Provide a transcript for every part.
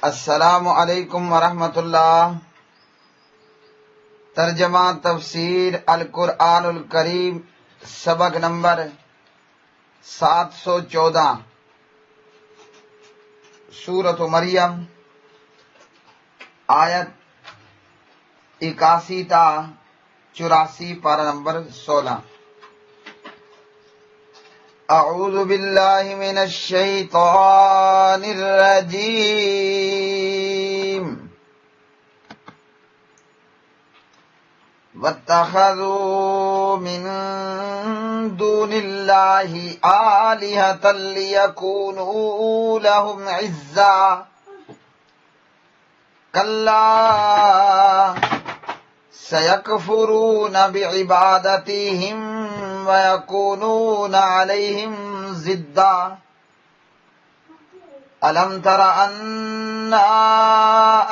السلام علیکم ورحمۃ اللہ۔ ترجمہ تفسیر القرآن الکریم، سبق نمبر 714، سورۃ مریم، آیت 81 تا 84، پارہ نمبر 16۔ اعوذ باللہ من الشیطان الرجیم۔ واتخذوا من دون اللہ آلہۃ لیکونوا لہم عزا کلا سیکفرون بعبادتہم وَيَكُونُونَ عَلَيْهِمْ ضِدًّا أَلَمْ تَرَ أَنَّا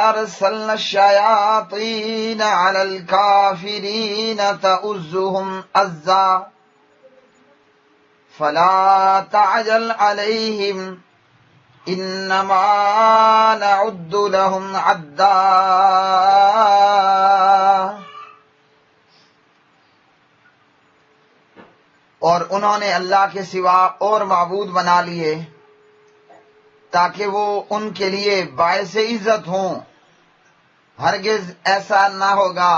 أَرْسَلْنَا الشَّيَاطِينَ عَلَى الْكَافِرِينَ تَؤُزُّهُمْ أَزًّا فَلَا تَعْجَلْ عَلَيْهِمْ إِنَّمَا نَعُدُّ لَهُمْ عَدًّا۔ اور انہوں نے اللہ کے سوا اور معبود بنا لیے تاکہ وہ ان کے لیے باعث عزت ہوں۔ ہرگز ایسا نہ ہوگا،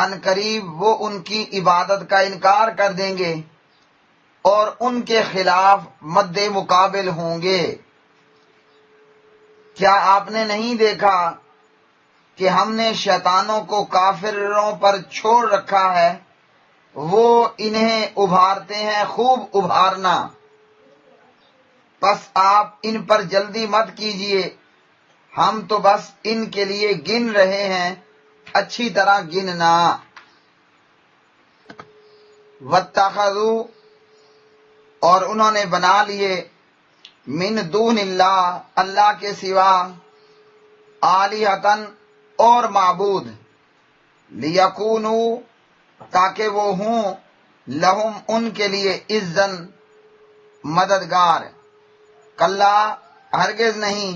ان قریب وہ ان کی عبادت کا انکار کر دیں گے اور ان کے خلاف مد مقابل ہوں گے۔ کیا آپ نے نہیں دیکھا کہ ہم نے شیطانوں کو کافروں پر چھوڑ رکھا ہے، وہ انہیں ابھارتے ہیں خوب ابھارنا، پس آپ ان پر جلدی مت کیجیے، ہم تو بس ان کے لیے گن رہے ہیں اچھی طرح گننا۔ واتخذوا، اور انہوں نے بنا لیے، من دون اللہ، اللہ کے سوا، آلہۃ، اور معبود، لیکونوا، تاکہ وہ ہوں، لہم، ان کے لیے، عزن، مددگار، کلا، ہرگز نہیں،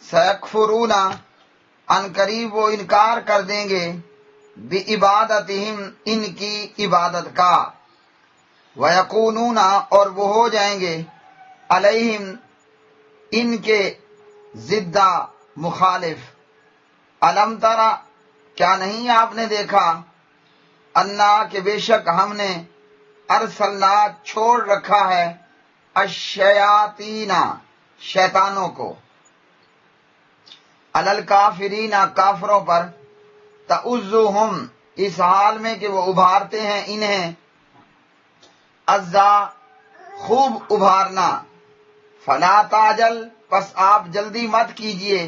سیکفرون، ان قریب وہ انکار کر دیں گے، بعبادتہم، ان کی عبادت کا، ویکونون، اور وہ ہو جائیں گے، علیہم، ان کے، ضدًا، مخالف۔ الم ترى، کیا نہیں آپ نے دیکھا، انا، کہ بے شک ہم نے، ارسلنا، چھوڑ رکھا ہے، الشیاطین، شیطانوں کو، علی الکافرین، کافروں پر، تؤزهم، اس حال میں کہ وہ ابھارتے ہیں انہیں، عزا، خوب ابھارنا، فلا تعجل، پس آپ جلدی مت کیجیے،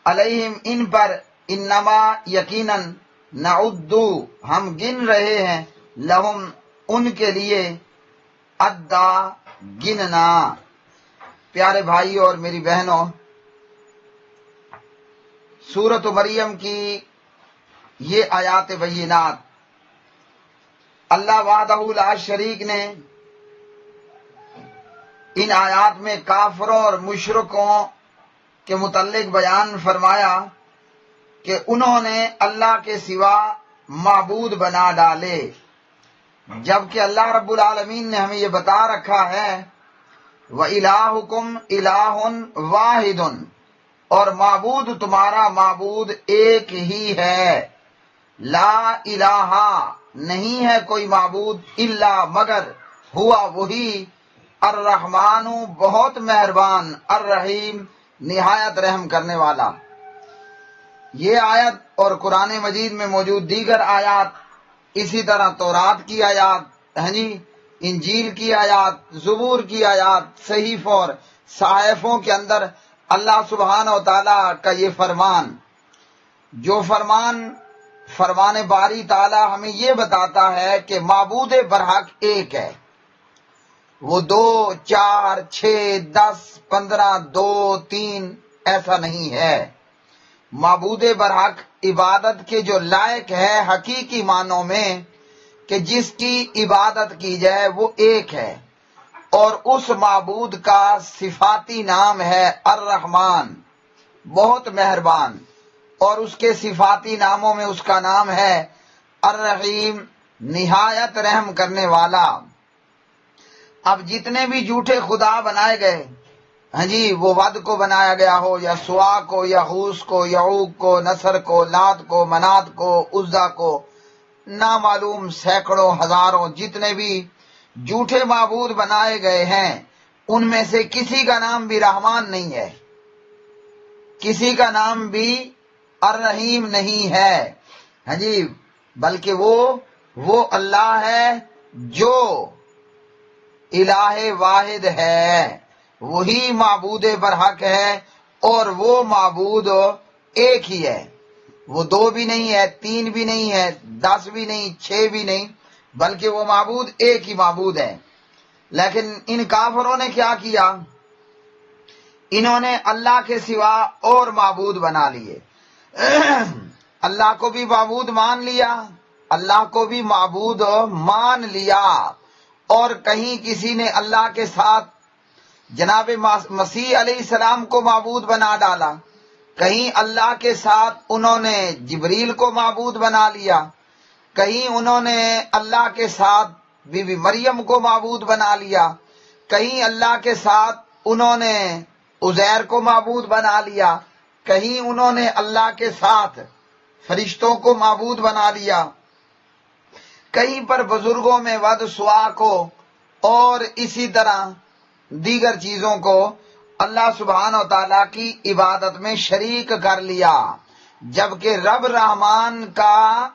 علیہم، ان پر، انما، یقیناً، نعدو، ہم گن رہے ہیں، لہم، ان کے لیے، عدا، گننا۔ پیارے بھائی اور میری بہنوں، سورۃ مریم کی یہ آیات بینات، اللہ وحدہ لا شریک نے ان آیات میں کافروں اور مشرکوں کے متعلق بیان فرمایا کہ انہوں نے اللہ کے سوا معبود بنا ڈالے، جبکہ اللہ رب العالمین نے ہمیں یہ بتا رکھا ہے، وَإِلَٰهُكُمْ إِلَٰهٌ وَاحِدٌ، اور معبود تمہارا معبود ایک ہی ہے، لا الہ، نہیں ہے کوئی معبود، الا، مگر، ہوا، وہی، الرحمن، بہت مہربان، الرحیم، نہایت رحم کرنے والا۔ یہ آیت اور قرآن مجید میں موجود دیگر آیات، اسی طرح تورات کی آیات، انجیل کی آیات، زبور کی آیات، صحیفوں اور صحائفوں کے اندر اللہ سبحانہ و تعالیٰ کا یہ فرمان، جو فرمان باری تعالیٰ ہمیں یہ بتاتا ہے کہ معبود برحق ایک ہے، وہ 2، 4، 6، 10، 15، 2، 3 ایسا نہیں ہے۔ معبود برحق عبادت کے جو لائق ہے حقیقی معنوں میں، کہ جس کی عبادت کی جائے، وہ ایک ہے، اور اس معبود کا صفاتی نام ہے الرحمن، بہت مہربان، اور اس کے صفاتی ناموں میں اس کا نام ہے الرحیم، نہایت رحم کرنے والا۔ اب جتنے بھی جھوٹے خدا بنائے گئے، ہاں جی، وہ ود کو بنایا گیا ہو، یا سوا کو، یا غوث کو، یعوق کو، نصر کو، لات کو، منات کو، عزا کو، نامعلوم سینکڑوں ہزاروں جتنے بھی جھوٹے معبود بنائے گئے ہیں، ان میں سے کسی کا نام بھی رحمان نہیں ہے، کسی کا نام بھی الرحیم نہیں ہے، ہاں جی، بلکہ وہ اللہ ہے جو الہ واحد ہے، وہی معبود برحق ہے، اور وہ معبود ایک ہی ہے، وہ دو بھی نہیں ہے، تین بھی نہیں ہے، 10 بھی نہیں، 6 بھی نہیں، بلکہ وہ معبود ایک ہی معبود ہے۔ لیکن ان کافروں نے کیا کیا؟ انہوں نے اللہ کے سوا اور معبود بنا لیے، اللہ کو بھی معبود مان لیا، اللہ کو بھی معبود مان لیا، اور کہیں کسی نے اللہ کے ساتھ جناب مسیح علیہ السلام کو معبود بنا ڈالا، کہیں اللہ کے ساتھ انہوں نے جبریل کو معبود بنا لیا، کہیں انہوں نے اللہ کے ساتھ بی بی مریم کو معبود بنا لیا، کہیں اللہ کے ساتھ انہوں نے عزیر کو معبود بنا لیا، کہیں انہوں نے اللہ کے ساتھ فرشتوں کو معبود بنا لیا، کہیں پر بزرگوں میں ود سوا کو اور اسی طرح دیگر چیزوں کو اللہ سبحانہ و تعالیٰ کی عبادت میں شریک کر لیا، جبکہ رب رحمان کا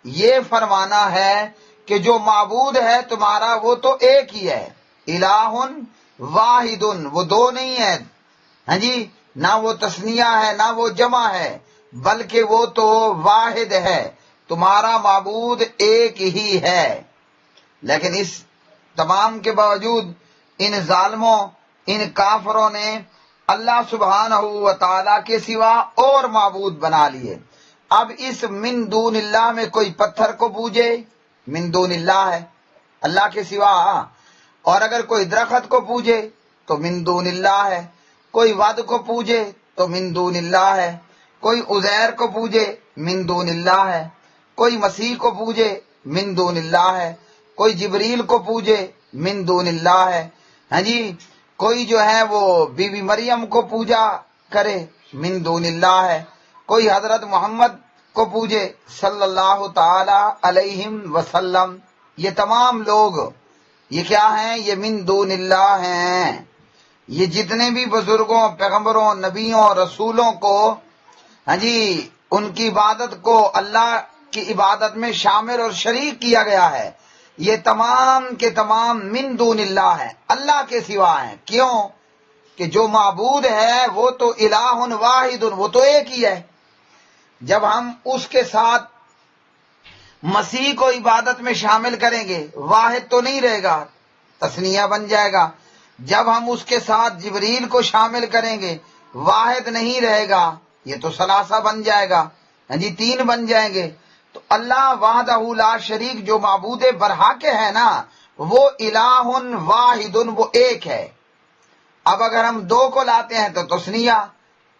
یہ فرمانا ہے کہ جو معبود ہے تمہارا وہ تو ایک ہی ہے، الہ واحد، وہ دو نہیں ہے، ہاں جی، نہ وہ تثنیہ ہے نہ وہ جمع ہے، بلکہ وہ تو واحد ہے، تمہارا معبود ایک ہی ہے۔ لیکن اس تمام کے باوجود ان ظالموں، ان کافروں نے اللہ سبحانہ و تعالیٰ کے سوا اور معبود بنا لیے۔ اب اس من دون اللہ میں کوئی پتھر کو پوجے، من دون اللہ ہے اللہ کے سوا، اور اگر کوئی درخت کو پوجے تو من دون اللہ ہے، کوئی ود کو پوجے تو من دون اللہ ہے، کوئی عزیر کو پوجے من دون اللہ ہے، کوئی مسیح کو پوجے من دون اللہ ہے، کوئی جبریل کو پوجے من دون اللہ ہے، ہاں جی، کوئی جو ہے وہ بی بی مریم کو پوجا کرے من دون اللہ ہے، کوئی حضرت محمد کو پوجے صلی اللہ تعالی علیہ وسلم، یہ تمام لوگ یہ کیا ہیں؟ یہ من دون اللہ ہیں۔ یہ جتنے بھی بزرگوں، پیغمبروں، نبیوں، رسولوں کو، ہاں جی، ان کی عبادت کو اللہ کی عبادت میں شامل اور شریک کیا گیا ہے، یہ تمام کے تمام من دون اللہ ہیں، اللہ کے سوا ہیں۔ کیوں؟ کہ جو معبود ہے وہ تو الہ واحد، وہ تو ایک ہی ہے۔ جب ہم اس کے ساتھ مسیح کو عبادت میں شامل کریں گے، واحد تو نہیں رہے گا، تثنیہ بن جائے گا۔ جب ہم اس کے ساتھ جبریل کو شامل کریں گے، واحد نہیں رہے گا، یہ تو ثلاثہ بن جائے گا، ہاں جی، 3 بن جائیں گے۔ تو اللہ وحدہ لا شریک جو معبود برحق ہے نا، وہ الہ واحد، وہ ایک ہے۔ اب اگر ہم 2 کو لاتے ہیں تو تثنیہ،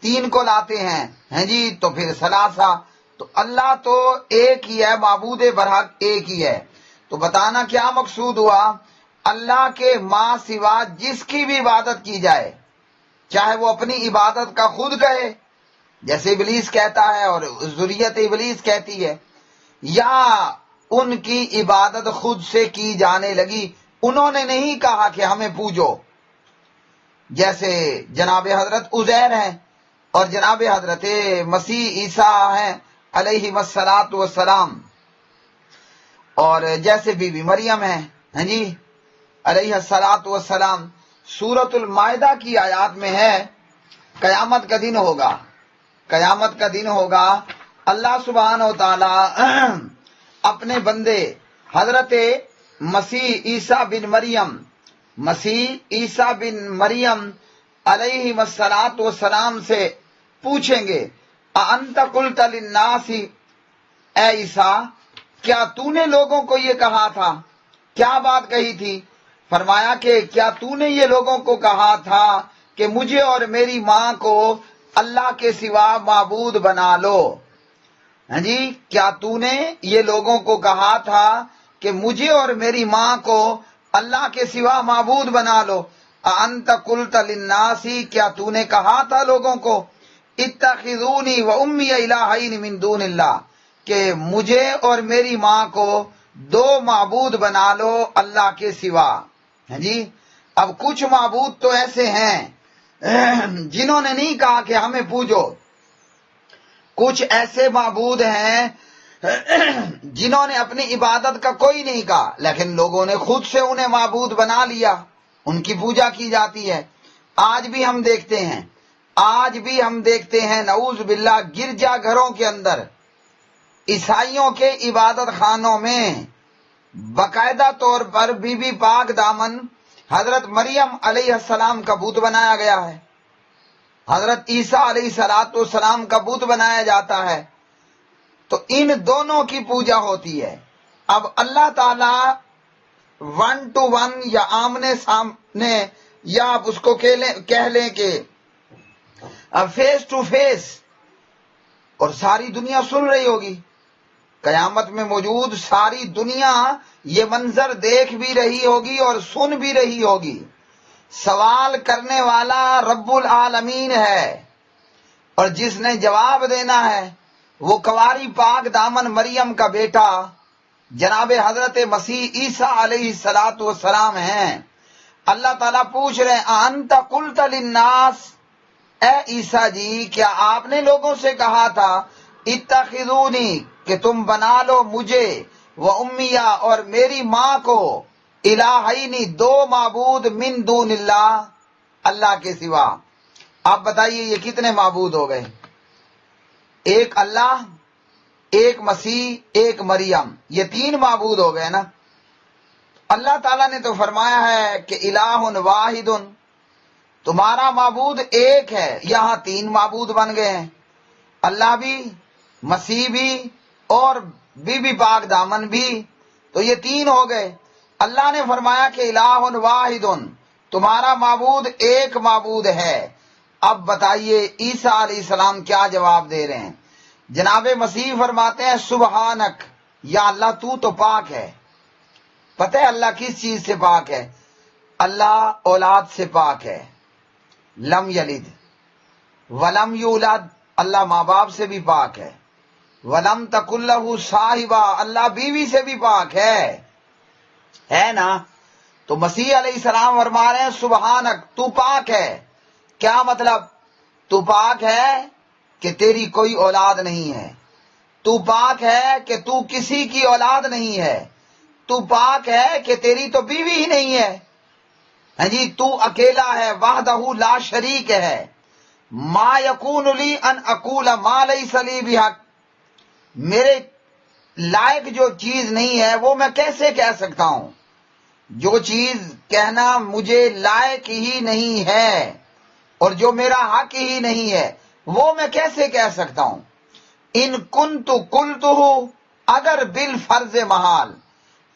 3 کو لاتے ہیں ہیں جی تو پھر ثلاثہ، تو اللہ تو ایک ہی ہے، معبود برحق ایک ہی ہے۔ تو بتانا کیا مقصود ہوا؟ اللہ کے ماں سوا جس کی بھی عبادت کی جائے، چاہے وہ اپنی عبادت کا خود کہے جیسے ابلیس کہتا ہے اور ذریت ابلیس کہتی ہے، یا ان کی عبادت خود سے کی جانے لگی، انہوں نے نہیں کہا کہ ہمیں پوجو، جیسے جناب حضرت عزیر ہیں اور جناب حضرت مسیح عیسیٰ ہیں علیہ الصلاۃ والسلام، اور جیسے بی بی مریم ہیں، ہاں جی، علیہ الصلاۃ والسلام۔ سورۃ المائدہ کی آیات میں ہے قیامت کا دن ہوگا، قیامت کا دن ہوگا، اللہ سبحانہ و تعالی اپنے بندے حضرت مسیح عیسیٰ بن مریم، مسیح عیسیٰ بن مریم علیہ الصلاۃ والسلام سے پوچھیں گے، اَأَنْتَ قُلْتَ لِلنَّاسِ، اے عیسیٰ کیا تو نے لوگوں کو یہ کہا تھا؟ کیا بات کہی تھی؟ فرمایا کہ کیا تو نے یہ لوگوں کو کہا تھا کہ مجھے اور میری ماں کو اللہ کے سوا معبود بنا لو؟ ہاں جی، کیا تو نے یہ لوگوں کو کہا تھا کہ مجھے اور میری ماں کو اللہ کے سوا معبود بنا لو؟ انت قلت للناس، کیا تو نے کہا تھا لوگوں کو اتخذونی و امی الہین من دون اللہ، کہ مجھے اور میری ماں کو دو معبود بنا لو اللہ کے سوا؟ ہاں جی، اب کچھ معبود تو ایسے ہیں جنہوں نے نہیں کہا کہ ہمیں پوجو، کچھ ایسے معبود ہیں جنہوں نے اپنی عبادت کا کوئی نہیں کہا، لیکن لوگوں نے خود سے انہیں معبود بنا لیا، ان کی پوجا کی جاتی ہے۔ آج بھی ہم دیکھتے ہیں نعوذ باللہ گرجا گھروں کے اندر، عیسائیوں کے عبادت خانوں میں باقاعدہ طور پر بی بی پاک دامن حضرت مریم علیہ السلام کا بت بنایا گیا ہے، حضرت عیسیٰ علیہ السلام کا بت بنایا جاتا ہے، تو ان دونوں کی پوجا ہوتی ہے۔ اب اللہ تعالی 1 to 1 یا آمنے سامنے، یا آپ اس کو کہہ لیں کہ فیس ٹو فیس، اور ساری دنیا سن رہی ہوگی، قیامت میں موجود ساری دنیا یہ منظر دیکھ بھی رہی ہوگی اور سن بھی رہی ہوگی۔ سوال کرنے والا رب العالمین ہے، اور جس نے جواب دینا ہے وہ کنواری پاک دامن مریم کا بیٹا جناب حضرت مسیح عیسیٰ علیہ السلام ہیں۔ اللہ تعالیٰ پوچھ رہے ہیں انت قلت للناس، اے عیسیٰ جی کیا آپ نے لوگوں سے کہا تھا اتخذونی، کہ تم بنا لو مجھے و امیہ اور میری ماں کو الہینی، دو معبود من دون اللہ، اللہ کے سوا؟ آپ بتائیے یہ کتنے معبود ہو گئے؟ ایک اللہ، ایک مسیح، ایک مریم، یہ 3 معبود ہو گئے نا۔ اللہ تعالیٰ نے تو فرمایا ہے کہ الہ واحد، تمہارا معبود ایک ہے، یہاں 3 معبود بن گئے ہیں، اللہ بھی، مسیح بھی، اور بی بی پاک دامن بھی، تو یہ 3 ہو گئے۔ اللہ نے فرمایا کہ الہ واحد، تمہارا معبود ایک معبود ہے۔ اب بتائیے عیسیٰ علیہ السلام کیا جواب دے رہے ہیں؟ جناب مسیح فرماتے ہیں سبحانک، یا اللہ تو پاک ہے۔ پتہ ہے اللہ کس چیز سے پاک ہے؟ اللہ اولاد سے پاک ہے، لم یلد ولم یولد، اللہ ماں باپ سے بھی پاک ہے، ولم تکن لہ صاحبہ، اللہ بیوی سے بھی پاک ہے نا؟ تو مسیح علیہ السلام فرما رہے ہیں سبحانک، تو پاک ہے۔ کیا مطلب؟ تو پاک ہے کہ تیری کوئی اولاد نہیں ہے، تو پاک ہے کہ تو کسی کی اولاد نہیں ہے، تو پاک ہے کہ تیری تو بیوی ہی نہیں ہے، ہاں جی، تو اکیلا ہے، وحدہ لا شریک ہے۔ ما یکون لی ان اقول ما لیس لی بحق، میرے لائق جو چیز نہیں ہے وہ میں کیسے کہہ سکتا ہوں؟ جو چیز کہنا مجھے لائق ہی نہیں ہے اور جو میرا حق ہی نہیں ہے وہ میں کیسے کہہ سکتا ہوں؟ ان کنت قلتہ، اگر بالفرض محال،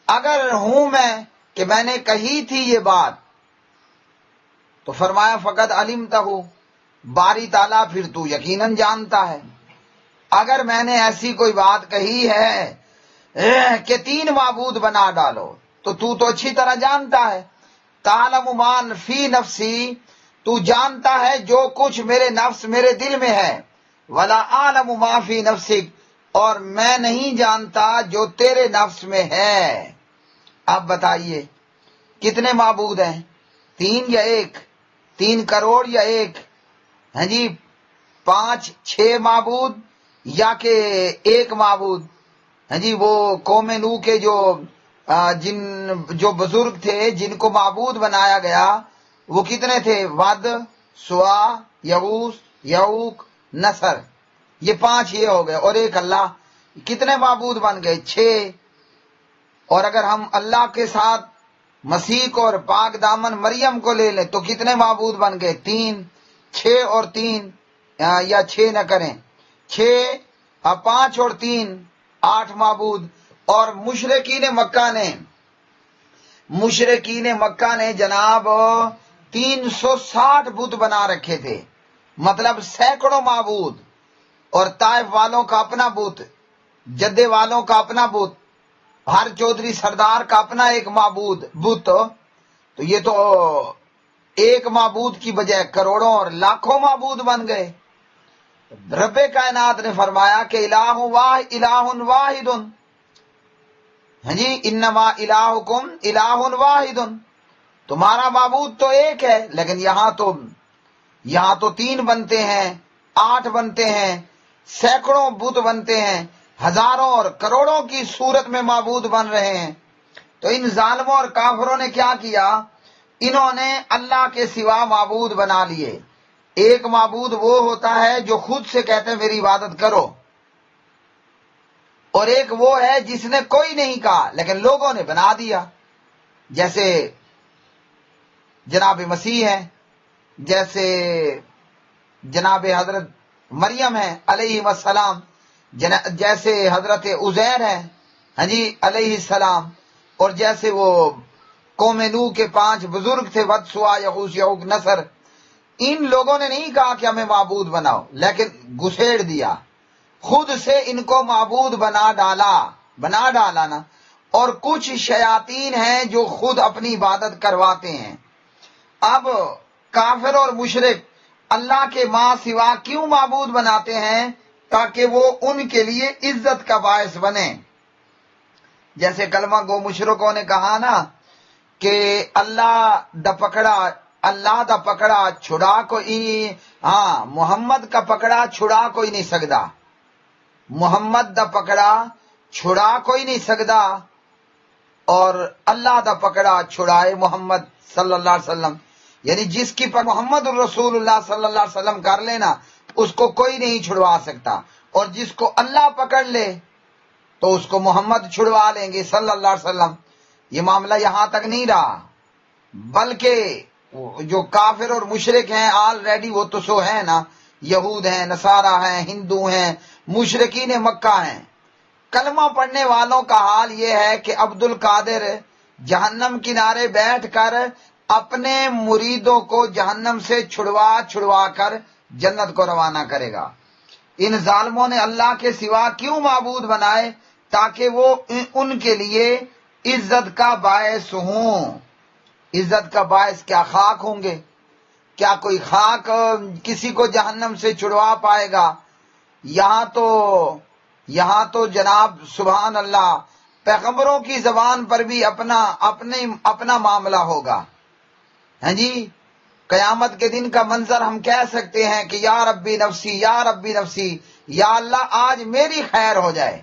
اگر ہوں میں کہ میں نے کہی تھی یہ بات، تو فرمایا فقط علمتہ، باری تعالیٰ پھر تو یقیناً جانتا ہے۔ اگر میں نے ایسی کوئی بات کہی ہے کہ 3 معبود بنا ڈالو تو اچھی طرح جانتا ہے۔ تعلم ما فی نفسی، تو جانتا ہے جو کچھ میرے نفس میرے دل میں ہے، ولا اعلم ما فی نفسک، اور میں نہیں جانتا جو تیرے نفس میں ہے۔ اب بتائیے کتنے معبود ہیں؟ 3 یا 1؟ 3 کروڑ یا 1؟ ہاں جی، 5 6 معبود یا کہ 1 معبود؟ ہاں جی، وہ قوم نوح کے جو بزرگ تھے جن کو معبود بنایا گیا وہ کتنے تھے؟ ود، سوا، یغوث، یعوق، نصر، یہ 5 یہ ہو گئے، اور 1 اللہ، کتنے معبود بن گئے؟ 6۔ اور اگر ہم اللہ کے ساتھ مسیح کو اور پاک دامن مریم کو لے لیں تو کتنے معبود بن گئے؟ 3۔ 6 اور 3 یا 6 نہ کریں، 6 5 اور 3 8 معبود۔ اور مشرکین مکہ نے مشرکین مکہ نے جناب 360 بت بنا رکھے تھے، مطلب سینکڑوں معبود، اور طائف والوں کا اپنا بت، جدے والوں کا اپنا بت، ہر چودھری سردار کا اپنا ایک معبود بت. تو یہ تو ایک معبود کی بجائے کروڑوں اور لاکھوں معبود بن گئے. رب کائنات نے فرمایا کہ الہ واحد، ہاں جی، انما الہکم الہ واحد، تمہارا معبود تو ایک ہے، لیکن یہاں تو 3 بنتے ہیں، 8 بنتے ہیں، سینکڑوں بت بنتے ہیں، ہزاروں اور کروڑوں کی صورت میں معبود بن رہے ہیں. تو ان ظالموں اور کافروں نے کیا کیا؟ انہوں نے اللہ کے سوا معبود بنا لیے. ایک معبود وہ ہوتا ہے جو خود سے کہتے ہیں میری عبادت کرو، اور ایک وہ ہے جس نے کوئی نہیں کہا لیکن لوگوں نے بنا دیا، جیسے جناب مسیح ہے، جیسے جناب حضرت مریم ہے علیہ السلام، جیسے حضرت عزیر ہے، ہاں جی، علیہ السلام، اور جیسے وہ قوم نوح کے 5 بزرگ تھے، ود، سوا، یغوث، یعوق، نصر. ان لوگوں نے نہیں کہا کہ ہمیں معبود بناؤ، لیکن گھسیڑ دیا، خود سے ان کو معبود بنا ڈالا نا. اور کچھ شیاطین ہیں جو خود اپنی عبادت کرواتے ہیں. اب کافر اور مشرک اللہ کے ماں سوا کیوں معبود بناتے ہیں؟ تاکہ وہ ان کے لیے عزت کا باعث بنے. جیسے کلمہ گو مشرکوں نے کہا نا کہ اللہ دا پکڑا چھڑا کوئی، ہاں، محمد کا پکڑا چھڑا کوئی نہیں سکدا، محمد دا پکڑا چھڑا کوئی نہیں سکدا، اور اللہ دا پکڑا چھڑائے محمد صلی اللہ علیہ وسلم. یعنی جس کی پر محمد الرسول اللہ صلی اللہ علیہ وسلم کر لینا اس کو کوئی نہیں چھڑوا سکتا، اور جس کو اللہ پکڑ لے تو اس کو محمد چھڑوا لیں گے صلی اللہ علیہ وسلم. یہ معاملہ یہاں تک نہیں رہا، بلکہ جو کافر اور مشرک ہیں آلریڈی وہ تو سو ہیں نا، یہود ہیں، نصارہ ہیں، ہندو ہیں، مشرکین مکہ ہیں. کلمہ پڑھنے والوں کا حال یہ ہے کہ عبد القادر جہنم کنارے بیٹھ کر اپنے مریدوں کو جہنم سے چھڑوا کر جنت کو روانہ کرے گا. ان ظالموں نے اللہ کے سوا کیوں معبود بنائے؟ تاکہ وہ ان کے لیے عزت کا باعث ہوں. عزت کا باعث کیا خاک ہوں گے؟ کیا کوئی خاک کسی کو جہنم سے چھڑوا پائے گا؟ یہاں تو جناب سبحان اللہ پیغمبروں کی زبان پر بھی اپنا معاملہ ہوگا. ہاں جی، قیامت کے دن کا منظر ہم کہہ سکتے ہیں کہ یا ربی نفسی، یا ربی نفسی، یا اللہ آج میری خیر ہو جائے.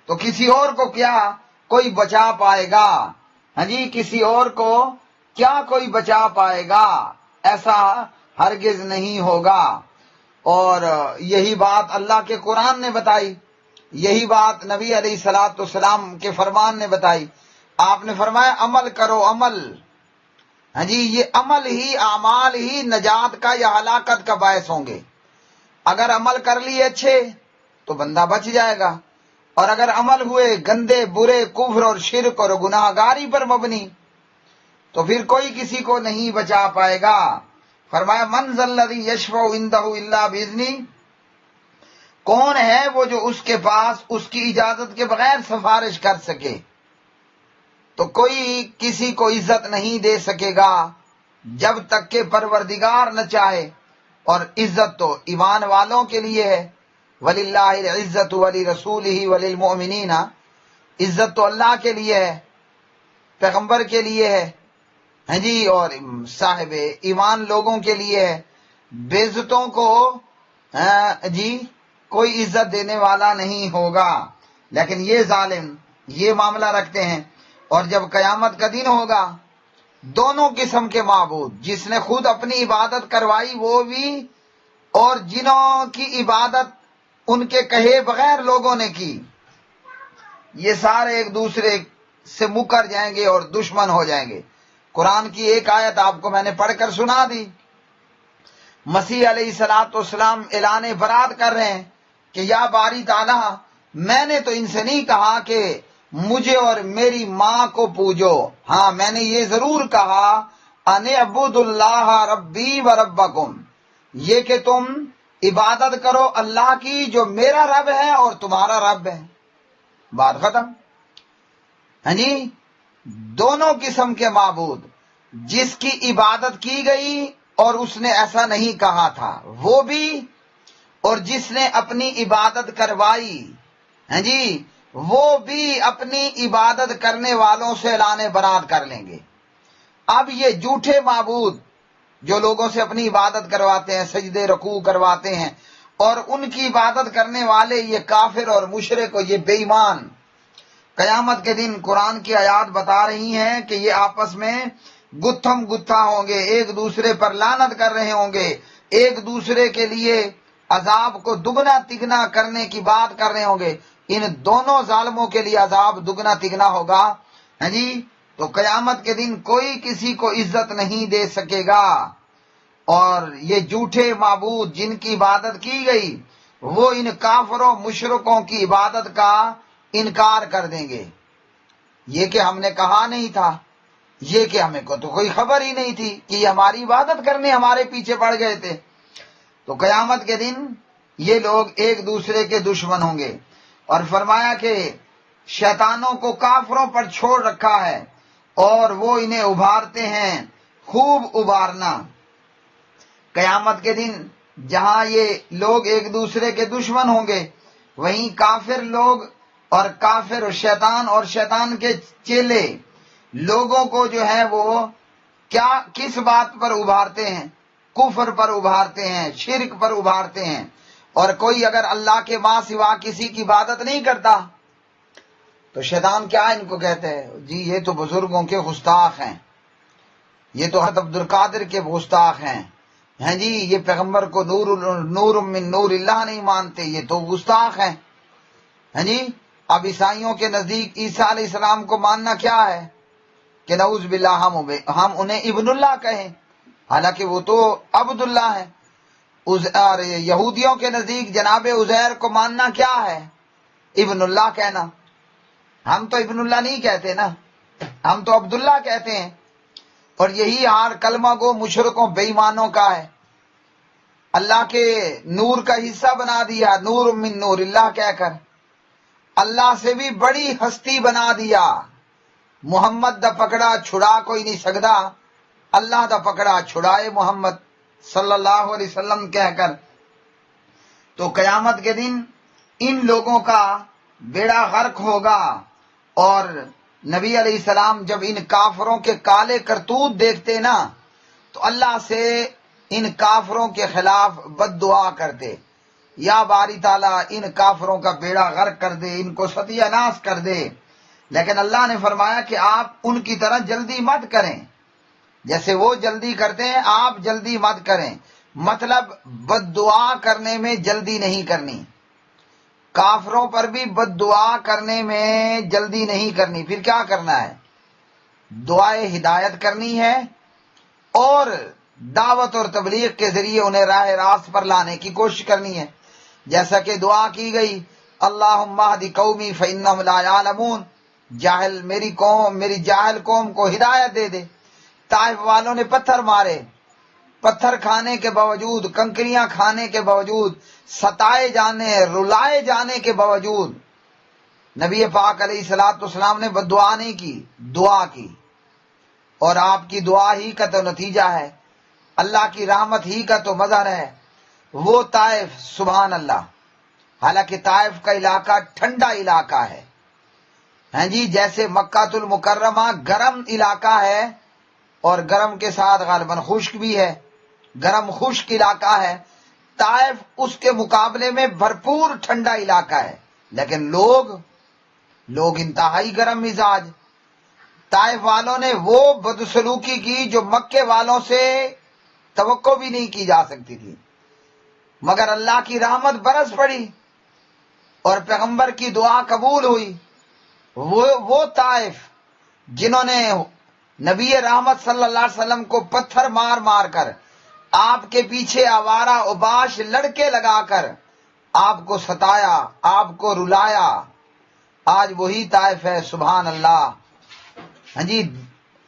تو کسی اور کو کیا کوئی بچا پائے گا؟ ہاں جی، کسی اور کو کیا کوئی بچا پائے گا؟ ایسا ہرگز نہیں ہوگا. اور یہی بات اللہ کے قرآن نے بتائی، یہی بات نبی علیہ الصلوۃ والسلام کے فرمان نے بتائی. آپ نے فرمایا عمل کرو، عمل. ہاں جی، یہ عمل ہی، اعمال ہی نجات کا یا ہلاکت کا باعث ہوں گے. اگر عمل کر لیے اچھے تو بندہ بچ جائے گا، اور اگر عمل ہوئے گندے، برے، کفر اور شرک اور گناہ گاری پر مبنی تو پھر کوئی کسی کو نہیں بچا پائے گا. فرمایا من ذا الذی یشفع عندہ الا باذنہ، کون ہے وہ جو اس کے پاس اس کی اجازت کے بغیر سفارش کر سکے؟ تو کوئی کسی کو عزت نہیں دے سکے گا جب تک کہ پروردگار نہ چاہے. اور عزت تو ایمان والوں کے لیے ہے. وَلِلَّهِ الْعِزَّةُ وَلِرَسُولِهِ وَلِلْمُؤْمِنِينَ، عزت تو اللہ کے لیے ہے، پیغمبر کے لیے ہے، ہاں جی، اور صاحب ایمان لوگوں کے لیے ہے. بے عزتوں کو جی کوئی عزت دینے والا نہیں ہوگا. لیکن یہ ظالم یہ معاملہ رکھتے ہیں. اور جب قیامت کا دن ہوگا دونوں قسم کے معبود، جس نے خود اپنی عبادت کروائی وہ بھی، اور جنہوں کی عبادت ان کے کہے بغیر لوگوں نے کی، یہ سارے ایک دوسرے سے مکر جائیں گے اور دشمن ہو جائیں گے. قرآن کی ایک آیت آپ کو میں نے پڑھ کر سنا دی. مسیح علیہ السلام اعلان برات کر رہے ہیں کہ یا باری تعالیٰ، میں نے تو ان سے نہیں کہا کہ مجھے اور میری ماں کو پوجو. ہاں میں نے یہ ضرور کہا ان اعبدوا اللہ ربی و ربکم، یہ کہ تم عبادت کرو اللہ کی جو میرا رب ہے اور تمہارا رب ہے. بات ختم. ہاں جی، دونوں قسم کے معبود، جس کی عبادت کی گئی اور اس نے ایسا نہیں کہا تھا وہ بھی، اور جس نے اپنی عبادت کروائی ہاں جی وہ بھی اپنی عبادت کرنے والوں سے اعلان برات کر لیں گے. اب یہ جھوٹے معبود جو لوگوں سے اپنی عبادت کرواتے ہیں، سجدے رکوع کرواتے ہیں، اور ان کی عبادت کرنے والے یہ کافر اور مشرک اور یہ بے ایمان، قیامت کے دن قرآن کی آیات بتا رہی ہیں کہ یہ آپس میں گتھم گتھا ہوں گے، ایک دوسرے پر لعنت کر رہے ہوں گے، ایک دوسرے کے لیے عذاب کو دگنا تگنا کرنے کی بات کر رہے ہوں گے. ان دونوں ظالموں کے لیے عذاب دگنا تگنا ہوگا. ہاں جی، تو قیامت کے دن کوئی کسی کو عزت نہیں دے سکے گا. اور یہ جھوٹے معبود جن کی عبادت کی گئی وہ ان کافروں مشرکوں کی عبادت کا انکار کر دیں گے. یہ کہ ہم نے کہا نہیں تھا، یہ کہ ہمیں کو تو کوئی خبر ہی نہیں تھی کہ یہ ہماری عبادت کرنے ہمارے پیچھے پڑ گئے تھے. تو قیامت کے دن یہ لوگ ایک دوسرے کے دشمن ہوں گے. اور فرمایا کہ شیطانوں کو کافروں پر چھوڑ رکھا ہے اور وہ انہیں ابھارتے ہیں خوب ابھارنا. قیامت کے دن جہاں یہ لوگ ایک دوسرے کے دشمن ہوں گے، وہیں کافر لوگ اور کافر اور شیطان کے چیلے لوگوں کو جو ہے وہ کس بات پر ابھارتے ہیں؟ کفر پر ابھارتے ہیں، شرک پر ابھارتے ہیں. اور کوئی اگر اللہ کے ماں سوا کسی کی عبادت نہیں کرتا تو شیطان کیا ان کو کہتے ہیں؟ جی یہ تو بزرگوں کے گستاخ ہیں، یہ تو حضرت عبد القادر کے گستاخ ہیں. ہیں جی، یہ پیغمبر کو نور من نور اللہ نہیں مانتے، یہ تو گستاخ ہیں. ہیں جی، اب عیسائیوں کے نزدیک عیسیٰ علیہ السلام کو ماننا کیا ہے کہ نعوذ باللہ ہم انہیں ابن اللہ کہیں، حالانکہ وہ تو عبد اللہ ہے. اور یہودیوں کے نزدیک جناب عزیر کو ماننا کیا ہے؟ ابن اللہ کہنا. ہم تو ابن اللہ نہیں کہتے نا، ہم تو عبداللہ کہتے ہیں. اور یہی حال کلمہ گو مشرکوں بے ایمانوں کا ہے. اللہ کے نور کا حصہ بنا دیا نور من نور اللہ کہہ کر، اللہ سے بھی بڑی ہستی بنا دیا. محمد دا پکڑا چھڑا کوئی نہیں سکدا، اللہ دا پکڑا چھڑائے محمد صلی اللہ علیہ وسلم کہہ کر. تو قیامت کے دن ان لوگوں کا بیڑا غرق ہوگا. اور نبی علیہ السلام جب ان کافروں کے کالے کرتوت دیکھتے نا تو اللہ سے ان کافروں کے خلاف بد دعا کرتے، یا باری تعالیٰ ان کافروں کا بیڑا غرق کر دے، ان کو ستیہ ناش کر دے. لیکن اللہ نے فرمایا کہ آپ ان کی طرح جلدی مت کریں، جیسے وہ جلدی کرتے ہیں آپ جلدی مت کریں. مطلب بد دعا کرنے میں جلدی نہیں کرنی، کافروں پر بھی بد دعا کرنے میں جلدی نہیں کرنی. پھر کیا کرنا ہے؟ دعائے ہدایت کرنی ہے اور دعوت اور تبلیغ کے ذریعے انہیں راہ راست پر لانے کی کوشش کرنی ہے. جیسا کہ دعا کی گئی اللہم اہد قومی فانہم لا یعلمون، میری جاہل قوم کو ہدایت دے دے. طائف والوں نے پتھر مارے، پتھر کھانے کے باوجود، کنکریاں کھانے کے باوجود، ستائے جانے رلائے جانے کے باوجود نبی پاک علیہ الصلوۃ والسلام نے بد دعا نہیں کی، دعا کی. اور آپ کی دعا ہی کا تو نتیجہ ہے، اللہ کی رحمت ہی کا تو مظہر ہے. وہ طائف سبحان اللہ، حالانکہ طائف کا علاقہ ٹھنڈا علاقہ ہے. ہیں جی، جیسے مکہ المکرمہ گرم علاقہ ہے اور گرم کے ساتھ غالباً خشک بھی ہے، گرم خشک علاقہ ہے. طائف اس کے مقابلے میں بھرپور ٹھنڈا علاقہ ہے، لیکن لوگ انتہائی گرم مزاج. طائف والوں نے وہ بدسلوکی کی جو مکے والوں سے توقع بھی نہیں کی جا سکتی تھی، مگر اللہ کی رحمت برس پڑی اور پیغمبر کی دعا قبول ہوئی. وہ طائف جنہوں نے نبی رحمت صلی اللہ علیہ وسلم کو پتھر مار مار کر، آپ کے پیچھے آوارہ اوباش لڑکے لگا کر آپ کو ستایا، آپ کو رلایا، آج وہی طائف ہے، سبحان اللہ۔ ہاں جی،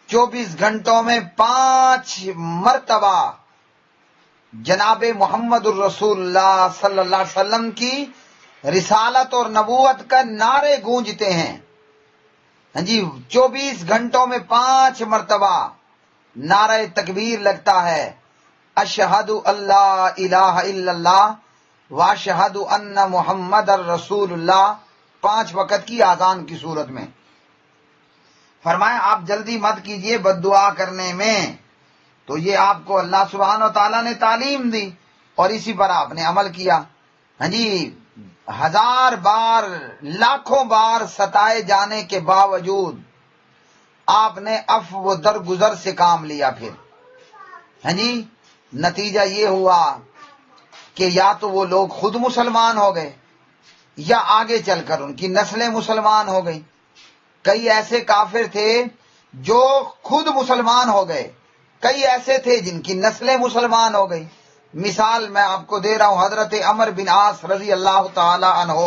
24 گھنٹوں میں 5 مرتبہ جناب محمد الرسول اللہ صلی اللہ علیہ وسلم کی رسالت اور نبوت کا نعرے گونجتے ہیں۔ ہاں جی، 24 گھنٹوں میں 5 مرتبہ نعرہ تکبیر لگتا ہے، اشہد اللہ الہ الا اللہ واشہد ان محمد الرسول اللہ، 5 وقت کی اذان کی صورت میں۔ فرمایا آپ جلدی مت کیجئے بد دعا کرنے میں، تو یہ آپ کو اللہ سبحانہ و تعالیٰ نے تعلیم دی اور اسی پر آپ نے عمل کیا۔ ہاں جی، 1000 بار لاکھوں بار ستائے جانے کے باوجود آپ نے عفو و درگزر سے کام لیا۔ پھر ہاں جی، نتیجہ یہ ہوا کہ یا تو وہ لوگ خود مسلمان ہو گئے یا آگے چل کر ان کی نسلیں مسلمان ہو گئی۔ کئی ایسے کافر تھے جو خود مسلمان ہو گئے، کئی ایسے تھے جن کی نسلیں مسلمان ہو گئی۔ مثال میں آپ کو دے رہا ہوں، حضرت عمرو بن عاص رضی اللہ تعالی عنہ،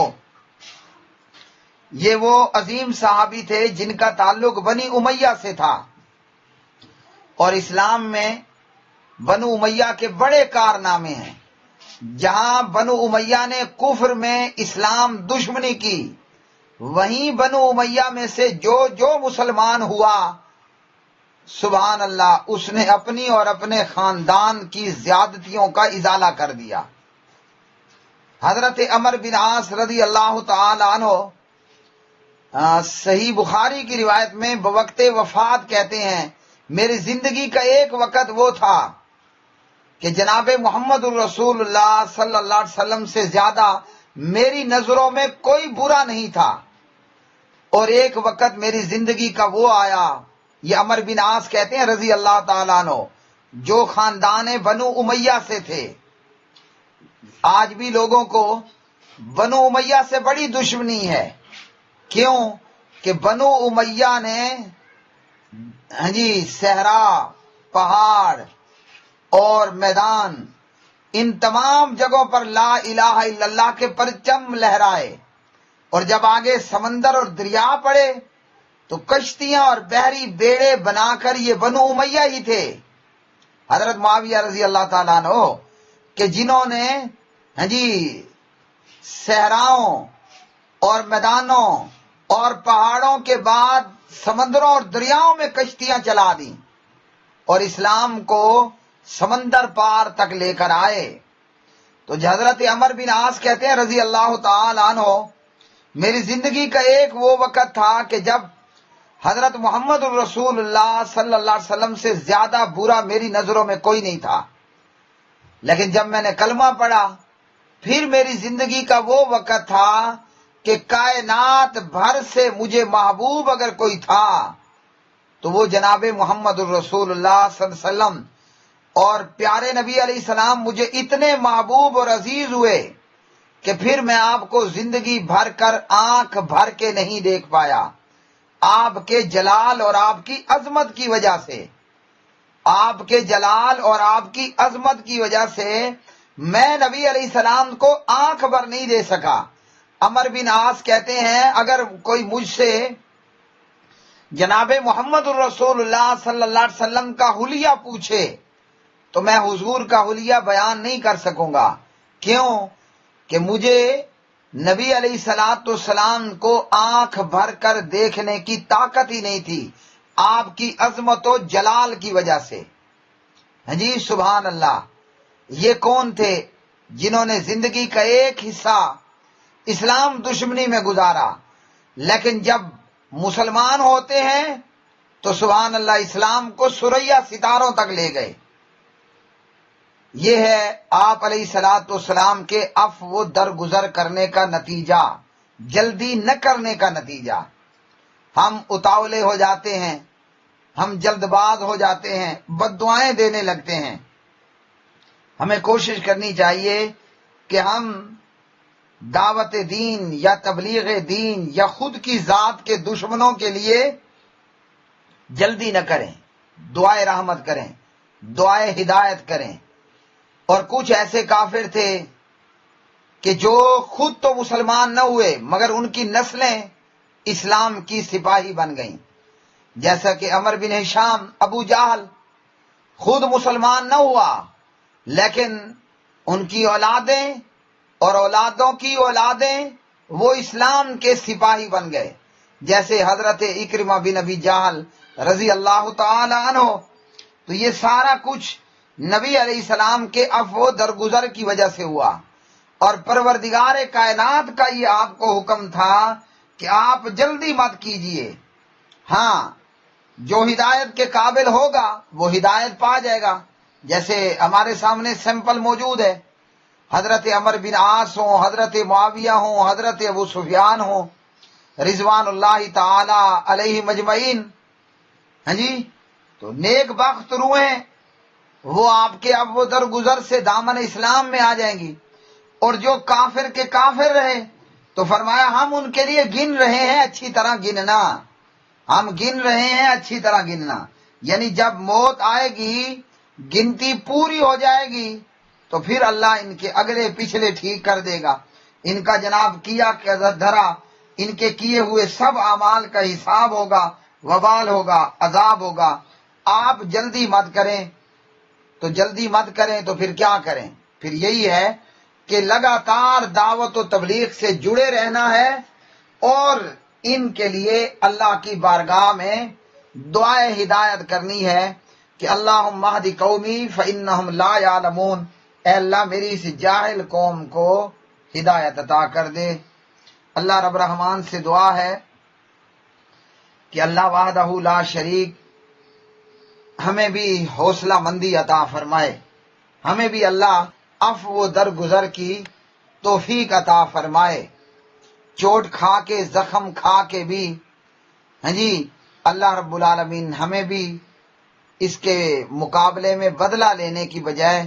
یہ وہ عظیم صحابی تھے جن کا تعلق بنی امیہ سے تھا، اور اسلام میں بنو امیہ کے بڑے کارنامے ہیں۔ جہاں بنو امیہ نے کفر میں اسلام دشمنی کی، وہیں بنو امیہ میں سے جو مسلمان ہوا، سبحان اللہ، اس نے اپنی اور اپنے خاندان کی زیادتیوں کا ازالہ کر دیا۔ حضرت عمرو بن عاص رضی اللہ تعالی عنہ صحیح بخاری کی روایت میں بوقت وفات کہتے ہیں، میری زندگی کا ایک وقت وہ تھا کہ جناب محمد الرسول اللہ صلی اللہ علیہ وسلم سے زیادہ میری نظروں میں کوئی برا نہیں تھا، اور ایک وقت میری زندگی کا وہ آیا، یہ عمرو بن عاص کہتے ہیں رضی اللہ تعالیٰ عنہ، جو خاندان بنو امیہ سے تھے۔ آج بھی لوگوں کو بنو امیہ سے بڑی دشمنی ہے، کیوں کہ بنو امیہ نے ہاں جی صحرا، پہاڑ اور میدان، ان تمام جگہوں پر لا الہ الا اللہ کے پرچم لہرائے، اور جب آگے سمندر اور دریا پڑے تو کشتیاں اور بحری بیڑے بنا کر یہ بنو امیہ ہی تھے، حضرت معاویہ رضی اللہ تعالیٰ عنہ، کہ جنہوں نے ہاں جی صحراؤں اور میدانوں اور پہاڑوں کے بعد سمندروں اور دریاؤں میں کشتیاں چلا دیں اور اسلام کو سمندر پار تک لے کر آئے۔ تو حضرت عمرو بن عاص کہتے ہیں رضی اللہ تعالی عنہ، میری زندگی کا ایک وہ وقت تھا کہ جب حضرت محمد الرسول اللہ صلی اللہ علیہ وسلم سے زیادہ برا میری نظروں میں کوئی نہیں تھا، لیکن جب میں نے کلمہ پڑھا، پھر میری زندگی کا وہ وقت تھا کہ کائنات بھر سے مجھے محبوب اگر کوئی تھا تو وہ جناب محمد الرسول اللہ صلی اللہ علیہ وسلم، اور پیارے نبی علیہ السلام مجھے اتنے محبوب اور عزیز ہوئے کہ پھر میں آپ کو زندگی بھر کر آنکھ بھر کے نہیں دیکھ پایا۔ آپ کے جلال اور آپ کی عظمت کی وجہ سے، آپ کے جلال اور آپ کی عظمت کی وجہ سے میں نبی علیہ السلام کو آنکھ بھر نہیں دے سکا۔ عمرو بن عاص کہتے ہیں اگر کوئی مجھ سے جناب محمد الرسول اللہ صلی اللہ علیہ وسلم کا حلیہ پوچھے تو میں حضور کا حلیہ بیان نہیں کر سکوں گا، کیوں کہ مجھے نبی علیہ السلام کو آنکھ بھر کر دیکھنے کی طاقت ہی نہیں تھی، آپ کی عظمت و جلال کی وجہ سے۔ ہاں جی سبحان اللہ، یہ کون تھے جنہوں نے زندگی کا ایک حصہ اسلام دشمنی میں گزارا، لیکن جب مسلمان ہوتے ہیں تو سبحان اللہ اسلام کو ثریا ستاروں تک لے گئے۔ یہ ہے آپ علیہ السلام کے عفو درگزر کرنے کا نتیجہ، جلدی نہ کرنے کا نتیجہ۔ ہم اتاولے ہو جاتے ہیں، ہم جلد باز ہو جاتے ہیں، بد دعائیں دینے لگتے ہیں۔ ہمیں کوشش کرنی چاہیے کہ ہم دعوت دین یا تبلیغ دین یا خود کی ذات کے دشمنوں کے لیے جلدی نہ کریں، دعائے رحمت کریں، دعائے ہدایت کریں۔ اور کچھ ایسے کافر تھے کہ جو خود تو مسلمان نہ ہوئے مگر ان کی نسلیں اسلام کی سپاہی بن گئیں، جیسا کہ عمر بن ہشام ابو جہل خود مسلمان نہ ہوا، لیکن ان کی اولادیں اور اولادوں کی اولادیں وہ اسلام کے سپاہی بن گئے، جیسے حضرت اکرمہ بن ابی جہل رضی اللہ تعالی عنہ۔ تو یہ سارا کچھ نبی علیہ السلام کے عفو و درگزر کی وجہ سے ہوا، اور پروردگار کائنات کا یہ آپ کو حکم تھا کہ آپ جلدی مت کیجئے۔ ہاں، جو ہدایت کے قابل ہوگا وہ ہدایت پا جائے گا، جیسے ہمارے سامنے سیمپل موجود ہے، حضرت عمر بن عاص ہوں، حضرت معاویہ ہوں، حضرت ابو سفیان ہوں، رضوان اللہ تعالی علیہ مجمعین۔ ہاں جی، تو نیک بخت روحیں وہ آپ کے اب و درگزر سے دامن اسلام میں آ جائیں گی، اور جو کافر کے کافر رہے تو فرمایا ہم ان کے لیے گن رہے ہیں اچھی طرح گننا، ہم گن رہے ہیں اچھی طرح گننا، یعنی جب موت آئے گی گنتی پوری ہو جائے گی تو پھر اللہ ان کے اگلے پچھلے ٹھیک کر دے گا، ان کا جناب کیا دھرا، ان کے کیے ہوئے سب اعمال کا حساب ہوگا، وبال ہوگا، عذاب ہوگا۔ آپ جلدی مت کریں، تو جلدی مت کریں تو پھر کیا کریں؟ پھر یہی ہے کہ لگاتار دعوت و تبلیغ سے جڑے رہنا ہے، اور ان کے لیے اللہ کی بارگاہ میں دعائے ہدایت کرنی ہے کہ اللہم اہد قومی فانہم لا یعلمون، اے اللہ میری اس جاہل قوم کو ہدایت عطا کر دے۔ اللہ رب الرحمن سے دعا ہے کہ اللہ وحدہ لا شریک ہمیں بھی حوصلہ مندی عطا فرمائے، ہمیں بھی اللہ عفو و درگزر کی توفیق عطا فرمائے، چوٹ کھا کے زخم کھا کے بھی ہاں جی اللہ رب العالمین ہمیں بھی اس کے مقابلے میں بدلہ لینے کی بجائے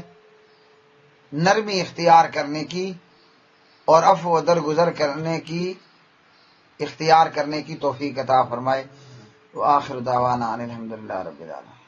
نرمی اختیار کرنے کی اور عفو و درگزر کرنے کی اختیار کرنے کی توفیق عطا فرمائے۔ وآخر دعوانا ان الحمدللہ رب العالمین۔